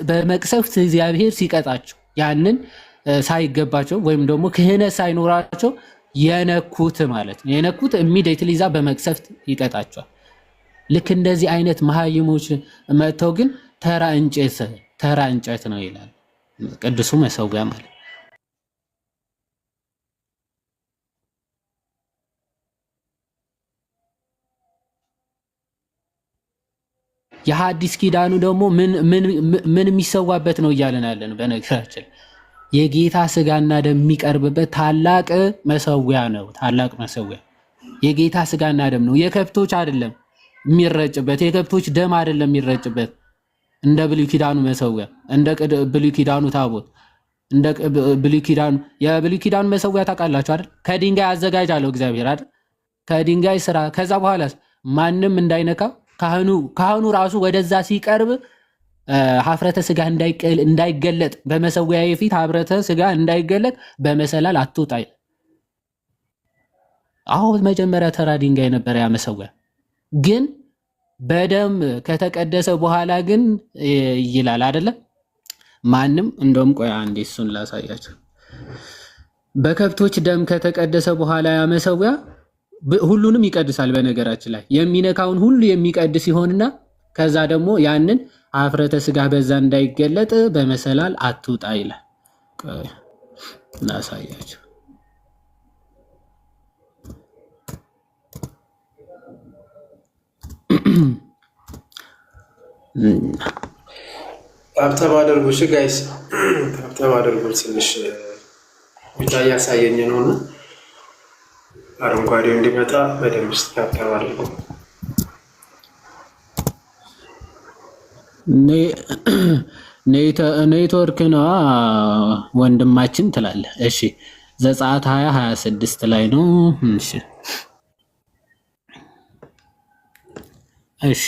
በመቅሰፍት እግዚአብሔር ሲቀጣቸው ያንን ሳይገባቸው ወይም ደግሞ ክህነት ሳይኖራቸው የነኩት ማለት ነው የነኩት ኢሚዲየትሊ ዛ በመቅሰፍት ይቀጣቸዋል ልክ እንደዚህ አይነት መሃይሞች መተው ግን ተራ እንጨት ነው ይላል ቅዱሱ መሰዊያ ማለት የሐዲስ ኪዳኑ ደግሞ ምን የሚሰዋበት ነው እያለን ያለን በነገራችን የጌታ ስጋና ደም የሚቀርብበት ታላቅ መሰዊያ ነው ታላቅ መሰዊያ የጌታ ስጋና ደም ነው የከብቶች አይደለም የሚረጭበት የከብቶች ደም አይደለም የሚረጭበት እንደ ብሉይ ኪዳኑ መሰዊያ እንደ ብሉይ ኪዳኑ ታቦት እንደ ብሉይ ኪዳኑ የብሉይ ኪዳኑ መሰዊያ ታውቃላችሁ አይደል ከድንጋይ አዘጋጃለሁ እግዚአብሔር አይደል ከድንጋይ ስራ ከዛ በኋላ ማንንም እንዳይነካ ካህኑ ራሱ ወደዛ ሲቀርብ ሀፍረተ ስጋ እንዳይገለጥ በመሰዊያዬ ፊት ሀፍረተ ስጋ እንዳይገለጥ በመሰላል አትውጣ አሁን መጀመሪያ ተራ ድንጋይ ነበር ያ መሰዊያ ግን በደም ከተቀደሰ በኋላ ግን ይላል አይደለ ማንም እንደውም ቆይ አንዴ እሱን ላሳያችሁ በከብቶች ደም ከተቀደሰ በኋላ ያ መሰዊያ ሁሉንም ይቀድሳል። በነገራችን ላይ የሚነካውን ሁሉ የሚቀድስ ይሆንና ከዛ ደግሞ ያንን ኀፍረተ ሥጋ በዛ እንዳይገለጥ በመሰላል አትውጣ ይላል። እናሳያቸው። ታብታብ አድርጉ። እሺ ጋይስ ታብታብ አድርጉ። ትንሽ ብቻ እያሳየኝ ነውና አረንጓዴው እንዲመጣ በደንብ ታብታብ አድርጉ። ኔትወርክ ነው ወንድማችን ትላለህ። እሺ ዘጸአት 20:26 ላይ ነው። እሺ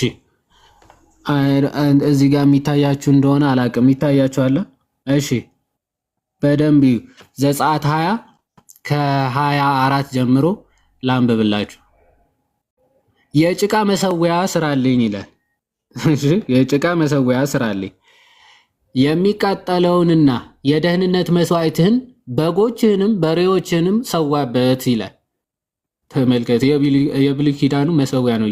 እዚህ ጋር የሚታያችሁ እንደሆነ አላውቅም። ይታያችኋል? እሺ በደንብ ዘጸአት 20 ከ24 ጀምሮ ላንብብላችሁ። የጭቃ መሰዊያ ስራልኝ ይላል። የጭቃ መሰዊያ ስራልኝ፣ የሚቃጠለውንና የደህንነት መስዋዕትህን በጎችህንም በሬዎችህንም ሰዋበት ይላል። ተመልከት፣ የብሉይ ኪዳኑ መሰዊያ ነው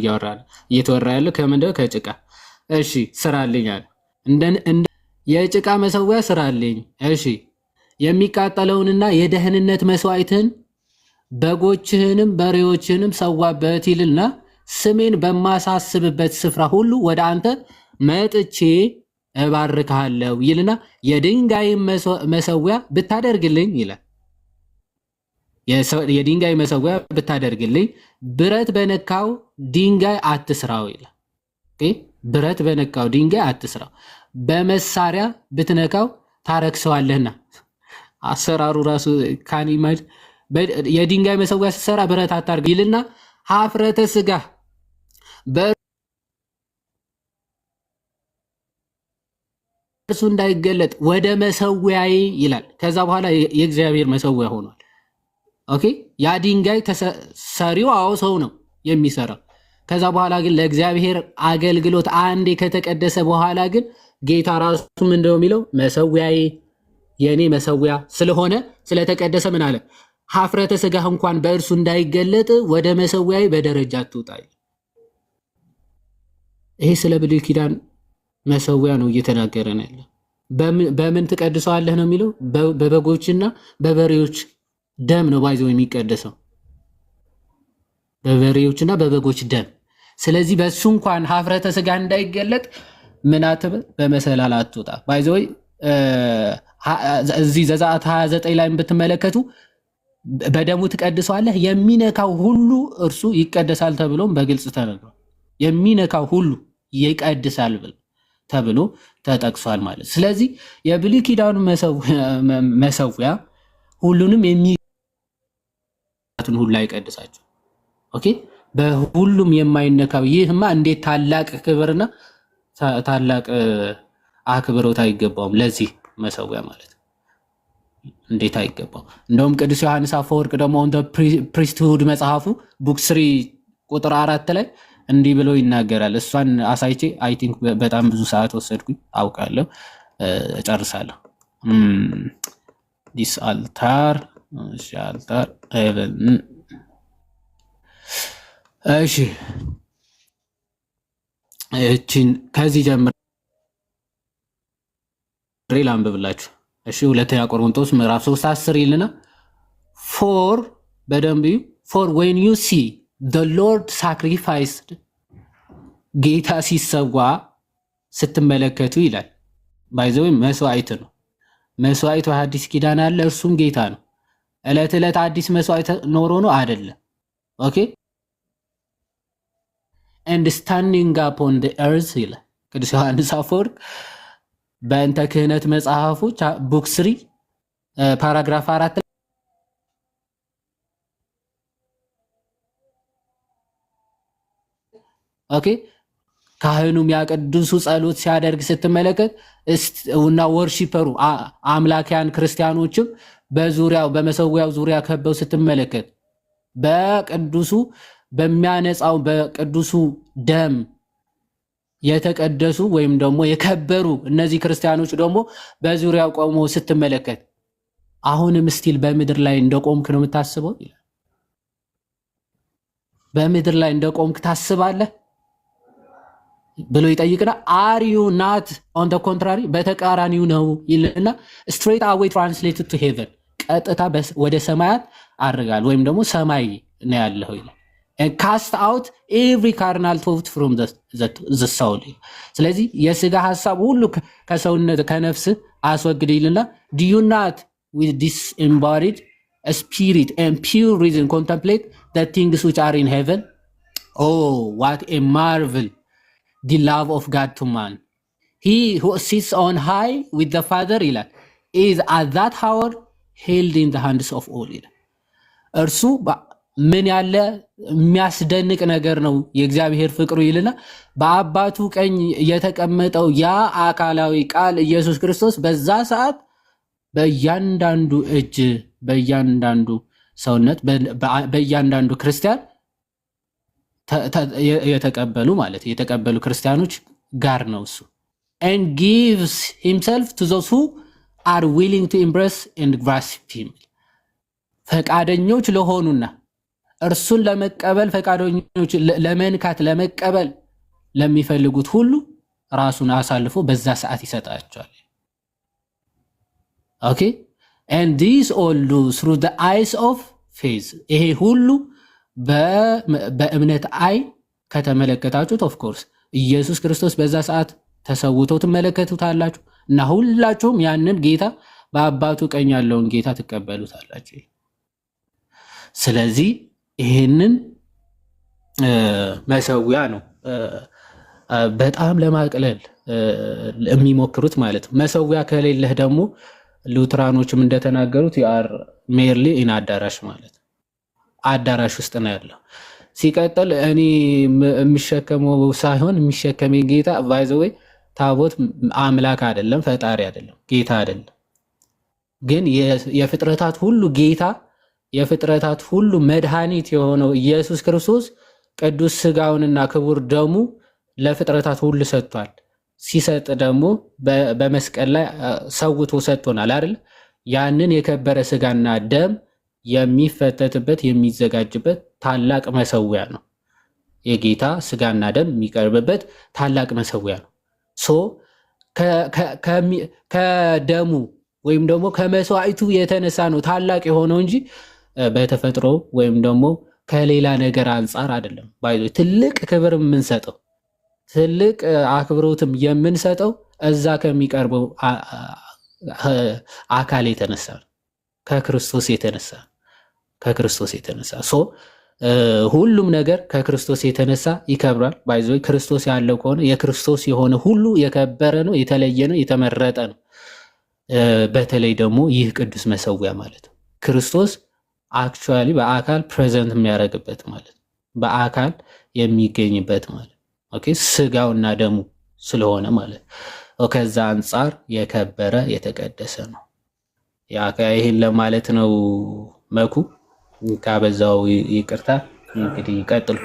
እየተወራ ያለ ከምንድነው? ከጭቃ። እሺ ስራልኝ አለ። የጭቃ መሰዊያ ስራልኝ። እሺ የሚቃጠለውንና የደህንነት መስዋዕትህን በጎችህንም በሬዎችህንም ሰዋበት ይልና ስሜን በማሳስብበት ስፍራ ሁሉ ወደ አንተ መጥቼ እባርክሃለሁ ይልና የድንጋይ መሰዊያ ብታደርግልኝ ይላል። የድንጋይ መሰዊያ ብታደርግልኝ ብረት በነካው ድንጋይ አትስራው ይላል። ብረት በነካው ድንጋይ አትስራው፣ በመሳሪያ ብትነካው ታረክሰዋለህና። አሰራሩ ራሱ ካኒማድ የድንጋይ መሰዊያ ስትሰራ ብረት አታርግ ይልና ኀፍረተ ሥጋ በእርሱ እንዳይገለጥ ወደ መሰዊያዬ ይላል። ከዛ በኋላ የእግዚአብሔር መሰዊያ ሆኗል። ኦኬ ያ ድንጋይ ሰሪው ሰው ነው የሚሰራው። ከዛ በኋላ ግን ለእግዚአብሔር አገልግሎት አንዴ ከተቀደሰ በኋላ ግን ጌታ ራሱ ምንድነው የሚለው? መሰዊያዬ የኔ መሰዊያ ስለሆነ ስለተቀደሰ ምን አለ? ኀፍረተ ሥጋህ እንኳን በእርሱ እንዳይገለጥ ወደ መሰዊያዬ በደረጃ አትውጣ። ይሄ ስለ ብሉይ ኪዳን መሰዊያ ነው እየተናገረ ነው ያለው። በምን ትቀድሰዋለህ ነው የሚለው? በበጎችና በበሬዎች ደም ነው ባይዘው የሚቀደሰው፣ በበሬዎችና በበጎች ደም። ስለዚህ በሱ እንኳን ኀፍረተ ሥጋ እንዳይገለጥ ምን አትበል? በመሰላል አትውጣ። ባይዘው እዚህ ዘጸአት 29 ላይ ብትመለከቱ በደሙ ትቀድሰዋለህ፣ የሚነካው ሁሉ እርሱ ይቀደሳል ተብሎም በግልጽ ተነግሯል። የሚነካው ሁሉ ይቀድሳል ተብሎ ተጠቅሷል ማለት። ስለዚህ የብሉይ ኪዳኑ መሰዊያ ሁሉንም የሚቱን ሁሉ አይቀድሳቸው። ኦኬ በሁሉም የማይነካው ይህማ እንዴት ታላቅ ክብርና ታላቅ አክብሮት አይገባውም ለዚህ መሰዊያ ማለት እንዴት አይገባው። እንደውም ቅዱስ ዮሐንስ አፈወርቅ ደግሞ እንደ ፕሪስትሁድ መጽሐፉ ቡክ 3 ቁጥር 4 ላይ እንዲህ ብሎ ይናገራል። እሷን አሳይቼ አይ ቲንክ በጣም ብዙ ሰዓት ወሰድኩኝ አውቃለሁ፣ እጨርሳለሁ። ዲስ አልታር አልታር እሺ እቺን ከዚህ ጀምሬ ላንብብላችሁ። እሺ ሁለተኛ ቆሮንቶስ ምዕራፍ 3:10 ይልና ፎር በደንብ ፎር ዌን ዩ ሲ the Lord sacrificed ጌታ ሲሰዋ ስትመለከቱ ይላል። ባይዘው መስዋዕት ነው። መስዋዕቱ አዲስ ኪዳን አለ፣ እርሱም ጌታ ነው። ዕለት ዕለት አዲስ መስዋዕት ኖሮ ነው አይደለም። ኦኬ and standing upon the earth ይላል ቅዱስ ዮሐንስ አፈወርቅ በእንተ ክህነት መጽሐፎች ቡክ 3 ፓራግራፍ 4 ኦኬ ካህኑም ያቀድሱ ጸሎት ሲያደርግ ስትመለከት እና ወርሺፐሩ አምላኪያን ክርስቲያኖችም በዙሪያው በመሰዊያው ዙሪያ ከበው ስትመለከት በቅዱሱ በሚያነጻው በቅዱሱ ደም የተቀደሱ ወይም ደግሞ የከበሩ እነዚህ ክርስቲያኖች ደግሞ በዙሪያው ቆመው ስትመለከት አሁንም ስቲል በምድር ላይ እንደቆምክ ነው የምታስበው ይላል። በምድር ላይ እንደቆምክ ታስባለህ ብሎ ይጠይቅና አር ዩ ናት ኦን ዘ ኮንትራሪ በተቃራኒው ነው ይልና ስትሬት አዌይ ትራንስሌትድ ቱ ሄቨን ቀጥታ ወደ ሰማያት አድርጋል ወይም ደግሞ ሰማይ ነው ያለው ይላል። ካስት አውት ኤቭሪ ካርናል ቶት ፍሮም ዘ ሳውል። ስለዚህ የስጋ ሀሳብ ሁሉ ከሰውነት ከነፍስ አስወግድ ይልና ዱ ዩ ናት ዊዝ ዲስ ኤምባዲድ ስፒሪት ኤንድ ፒውር ሪዝን ኮንተምፕሌት ዘ ቲንግስ ዊች አር ኢን ሄቨን ኦ ዋት ኤ ማርቨል the love of God to man. He who sits on high with the Father ይላል is at that hour held in the hands of all ይላል። እርሱ ምን ያለ የሚያስደንቅ ነገር ነው የእግዚአብሔር ፍቅሩ ይልና በአባቱ ቀኝ የተቀመጠው ያ አካላዊ ቃል ኢየሱስ ክርስቶስ በዛ ሰዓት በእያንዳንዱ እጅ በእያንዳንዱ ሰውነት በእያንዳንዱ ክርስቲያን የተቀበሉ ማለት የተቀበሉ ክርስቲያኖች ጋር ነው እሱ and gives himself to those who are willing to embrace and grasp him ፈቃደኞች ለሆኑና እርሱን ለመቀበል ፈቃደኞች ለመንካት ለመቀበል ለሚፈልጉት ሁሉ ራሱን አሳልፎ በዛ ሰዓት ይሰጣቸዋል። ኦኬ and these all do through the eyes of faith ይሄ ሁሉ በእምነት አይ ከተመለከታችሁት ኦፍ ኮርስ ኢየሱስ ክርስቶስ በዛ ሰዓት ተሰውቶ ትመለከቱታላችሁ እና ሁላችሁም ያንን ጌታ በአባቱ ቀኝ ያለውን ጌታ ትቀበሉታላችሁ። ስለዚህ ይሄንን መሰዊያ ነው በጣም ለማቅለል የሚሞክሩት ማለት ነው። መሰዊያ ከሌለህ ደግሞ ሉትራኖችም እንደተናገሩት ያር ሜርሊ ኢን አዳራሽ ማለት አዳራሽ ውስጥ ነው ያለው። ሲቀጥል እኔ የሚሸከመው ሳይሆን የሚሸከመኝ ጌታ ባይ ዘ ወይ ታቦት አምላክ አይደለም፣ ፈጣሪ አይደለም፣ ጌታ አይደለም። ግን የፍጥረታት ሁሉ ጌታ የፍጥረታት ሁሉ መድኃኒት የሆነው ኢየሱስ ክርስቶስ ቅዱስ ስጋውንና ክቡር ደሙ ለፍጥረታት ሁሉ ሰጥቷል። ሲሰጥ ደግሞ በመስቀል ላይ ሰውቶ ሰጥቶናል አይደል? ያንን የከበረ ስጋና ደም የሚፈተትበት የሚዘጋጅበት ታላቅ መሰዊያ ነው። የጌታ ስጋና ደም የሚቀርብበት ታላቅ መሰዊያ ነው። ሶ ከደሙ ወይም ደግሞ ከመስዋዕቱ የተነሳ ነው ታላቅ የሆነው እንጂ በተፈጥሮ ወይም ደግሞ ከሌላ ነገር አንጻር አይደለም። ባይዞ ትልቅ ክብር የምንሰጠው ትልቅ አክብሮትም የምንሰጠው እዛ ከሚቀርበው አካል የተነሳ ነው፣ ከክርስቶስ የተነሳ ከክርስቶስ የተነሳ ሶ ሁሉም ነገር ከክርስቶስ የተነሳ ይከብራል። ባይዞ ክርስቶስ ያለው ከሆነ የክርስቶስ የሆነ ሁሉ የከበረ ነው፣ የተለየ ነው፣ የተመረጠ ነው። በተለይ ደግሞ ይህ ቅዱስ መሰዊያ ማለት ነው ክርስቶስ አክቹዋሊ በአካል ፕሬዘንት የሚያደርግበት ማለት በአካል የሚገኝበት ማለት ኦኬ ስጋውና ደሙ ስለሆነ ማለት ከዛ አንጻር የከበረ የተቀደሰ ነው። ይሄን ለማለት ነው። መኩ ካበዛው ይቅርታ። እንግዲህ ይቀጥሉ።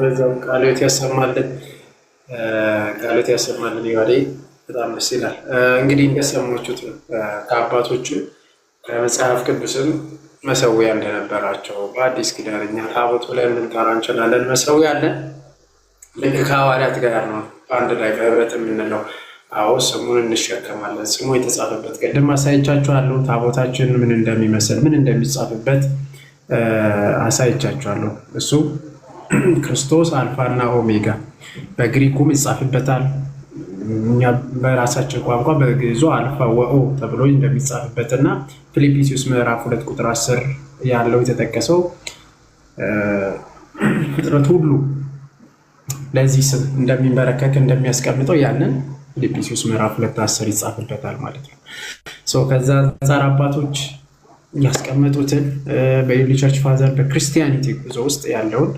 በዛው ቃሎት ያሰማልን፣ ቃሎት ያሰማልን። ይዋዴ በጣም ደስ ይላል። እንግዲህ እንደሰማችሁት ከአባቶቹ ከመጽሐፍ ቅዱስም መሰዊያ እንደነበራቸው በአዲስ ኪዳን እኛ ታቦት ብለን ልንጠራ እንችላለን። መሰዊያ አለን። ልክ ከሐዋርያት ጋር ነው አንድ ላይ በህብረት የምንለው። አዎ ስሙን እንሸከማለን። ስሙ የተጻፈበት ቅድም አሳይቻችኋለሁ። ታቦታችን ምን እንደሚመስል ምን እንደሚጻፍበት አሳይቻችኋለሁ። እሱ ክርስቶስ አልፋና ኦሜጋ በግሪኩም ይጻፍበታል። እኛ በራሳችን ቋንቋ በግዕዙ አልፋ ወኦ ተብሎ እንደሚጻፍበትና ፊልጵስዩስ ምዕራፍ 2 ቁጥር 10 ያለው የተጠቀሰው ፍጥረት ሁሉ ለዚህ ስም እንደሚንበረከክ እንደሚያስቀምጠው ያንን ፊልጵስዩስ ምዕራፍ 2:10 ይጻፍበታል ማለት ነው። ከዛ አንጻር አባቶች ያስቀመጡትን በኤርሊ ቸርች ፋዘር በክርስቲያኒቲ ጉዞ ውስጥ ያለውን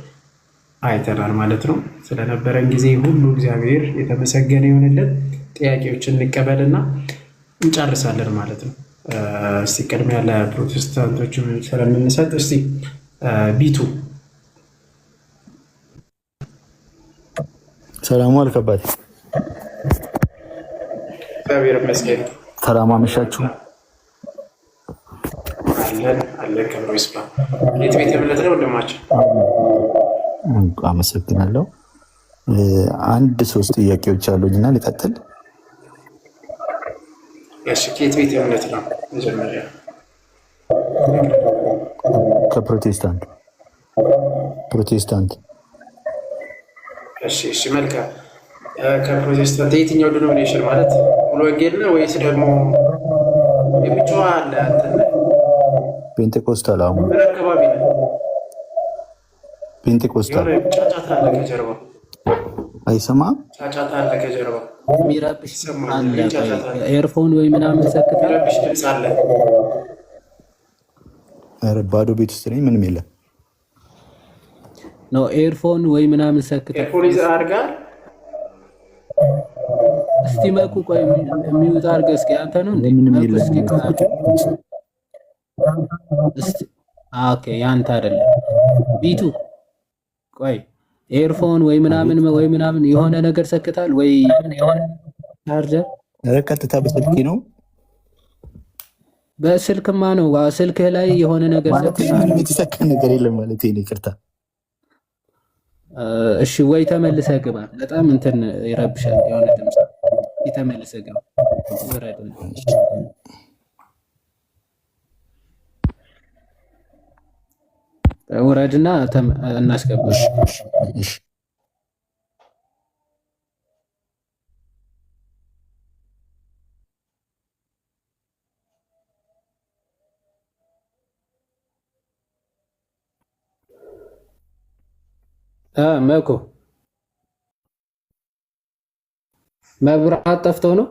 አይተናል ማለት ነው። ስለነበረን ጊዜ ሁሉ እግዚአብሔር የተመሰገነ ይሁንልን። ጥያቄዎችን እንቀበልና እንጨርሳለን ማለት ነው። እስቲ ቅድሚያ ለፕሮቴስታንቶች ስለምንሰጥ እስቲ ቢቱ ሰላም አልከባት። እግዚአብሔር ይመስገን። ሰላም አመሻችሁ። አለን ክብሩ ይስፋ። የት ቤተ እምነት ነው ወንድማችን? አመሰግናለሁ። አንድ ሶስት ጥያቄዎች አሉኝና ልቀጥል። እሺ፣ ከየት ቤተ እምነት ነው? መጀመሪያ ከፕሮቴስታንት። እሺ፣ መልካም። ከፕሮቴስታንት የትኛው ዲኖሚኔሽን ማለት ሙሉ ወንጌል ነው ወይስ ደግሞ የሚጮህ አለ? ፔንቴኮስታል። አሁን ምን አካባቢ ነው? ፔንቴኮስታል። ጫጫታ አለ ከጀርባ። አይሰማም? ጫጫታ አለ ከጀርባ። የሚረብሽ አለ። ኤርፎን ወይ ምናምን ሰክታ የሚረብሽ ድምፅ አለ። ኧረ ባዶ ቤት ውስጥ ነኝ፣ ምንም የለም። ነው ኤርፎን ወይ ምናምን ሰክታ። ኤርፎን ይዘህ አድርገሃል? እስቲ መኩ ቆይ የሚውጣ አድርገህ እስኪ። አንተ ነው እንዴ? ምንም መኩ የለም። እስኪ እስቲ ኦኬ፣ ያንተ አይደለም ቢቱ። ቆይ ኤርፎን ወይ ምናምን የሆነ ነገር ሰክታል ወይ የሆነ ቻርጀር? ኧረ ቀጥታ በስልኬ ነው። በስልክማ ነው። ስልክህ ላይ የሆነ ነገር ሰክታል። ምንም የተሰካ ነገር የለም ማለት ነው። ይቅርታ። እሺ፣ ወይ ተመልሰህ ግባ። በጣም እንትን ይረብሻል የሆነ ድምፅ። ተመልሰህ ግባ። ውረድና እናስገባ። መኮ መብራት ጠፍቶ ነው።